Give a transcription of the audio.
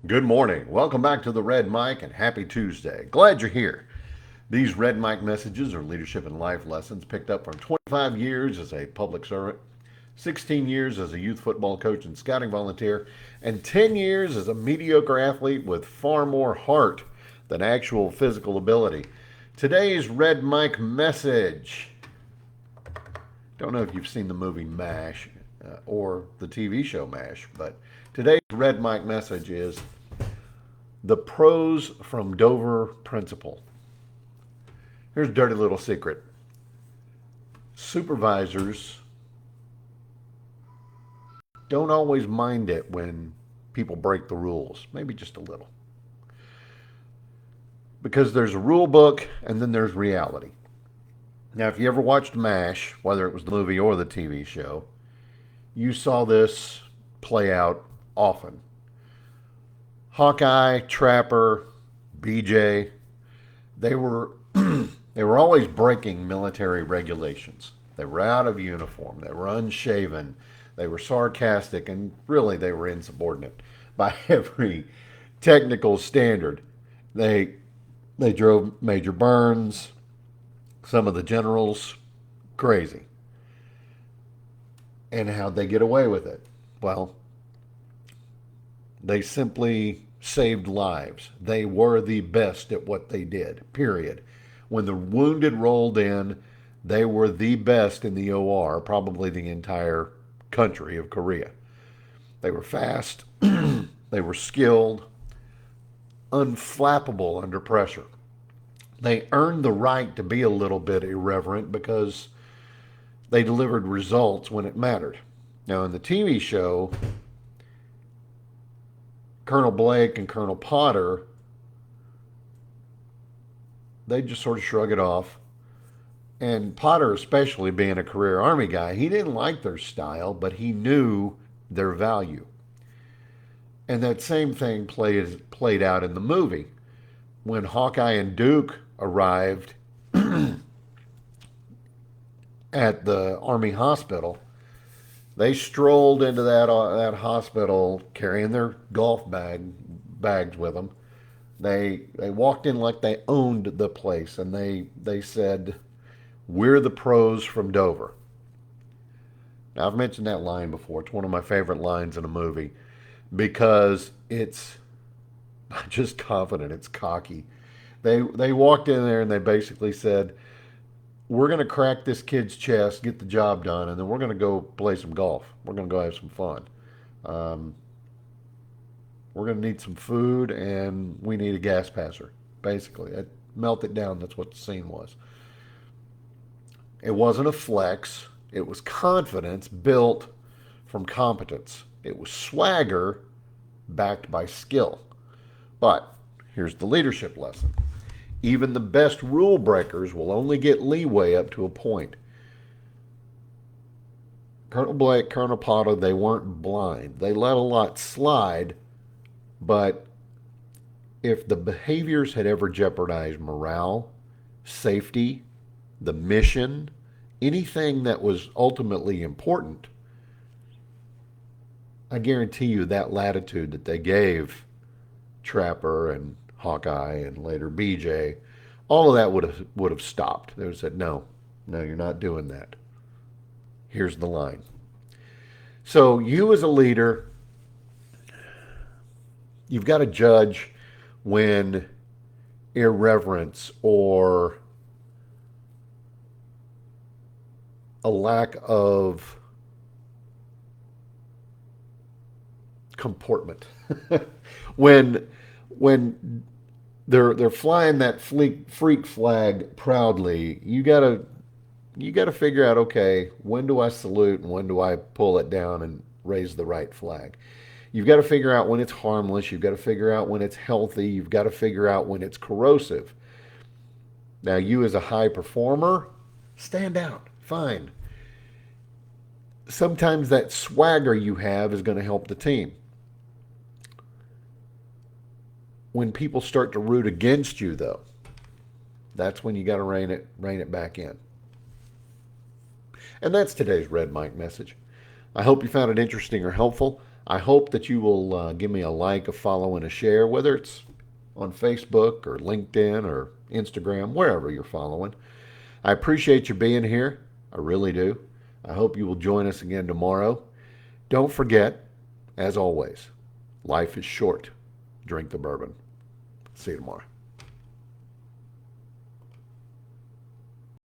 Good morning. Welcome back to the Red Mic and happy Tuesday. Glad you're here. These Red Mic messages are leadership and life lessons picked up from 25 years as a public servant, 16 years as a youth football coach and scouting volunteer, and 10 years as a mediocre athlete with far more heart than actual physical ability. Today's Red Mic message. Don't know if you've seen the movie MASH or the TV show MASH, but today's Red Mic message is the pros from Dover principle. Here's a dirty little secret. Supervisors don't always mind it when people break the rules, maybe just a little. Because there's a rule book and then there's reality. Now, if you ever watched MASH, whether it was the movie or the TV show, you saw this play out often. Hawkeye, Trapper, BJ, they were they were always breaking military regulations. They were out of uniform, they were unshaven, they were sarcastic, and really they were insubordinate by every technical standard. They they drove Major Burns, some of the generals, crazy. And how'd they get away with it? Well, they simply saved lives. They were the best at what they did, period. When the wounded rolled in, they were the best in the OR, probably the entire country of Korea. They were fast, they were skilled, unflappable under pressure. They earned the right to be a little bit irreverent because they delivered results when it mattered. Now, in the TV show, Colonel Blake and Colonel Potter, they just sort of shrug it off. And Potter, especially being a career Army guy, he didn't like their style, but he knew their value. And that same thing played out in the movie. When Hawkeye and Duke arrived at the Army hospital, they strolled into that hospital carrying their bags with them. They walked in like they owned the place, and they said, "We're the pros from Dover." Now, I've mentioned that line before. It's one of my favorite lines in a movie because it's not just confident; it's cocky. They walked in there and they basically said, "We're going to crack this kid's chest, get the job done, and then we're going to go play some golf. We're going to go have some fun. Um, we're going to need some food, and we need a gas passer." Basically, melt it down. That's what the scene was. It wasn't a flex. It was confidence built from competence. It was swagger backed by skill. But here's the leadership lesson. Even the best rule breakers will only get leeway up to a point. Colonel Blake, Colonel Potter, they weren't blind. They let a lot slide, but if the behaviors had ever jeopardized morale, safety, the mission, anything that was ultimately important, I guarantee you that latitude that they gave Trapper and Hawkeye and later BJ, all of that would have stopped. They would have said, "No, no, you're not doing that. Here's the line." So you as a leader, you've got to judge when irreverence or a lack of comportment. when when they're flying that freak flag proudly, you gotta figure out, okay, when do I salute and when do I pull it down and raise the right flag? You've got to figure out when it's harmless. You've got to figure out when it's healthy. You've got to figure out when it's corrosive. Now, you as a high performer, stand out. Fine. Sometimes that swagger you have is going to help the team. When people start to root against you, though, that's when you got to rein it back in. And that's today's Red Mike message. I hope you found it interesting or helpful. I hope that you will give me a like, a follow, and a share, whether it's on Facebook or LinkedIn or Instagram, wherever you're following. I appreciate you being here. I really do. I hope you will join us again tomorrow. Don't forget, as always, life is short. Drink the bourbon. See you tomorrow.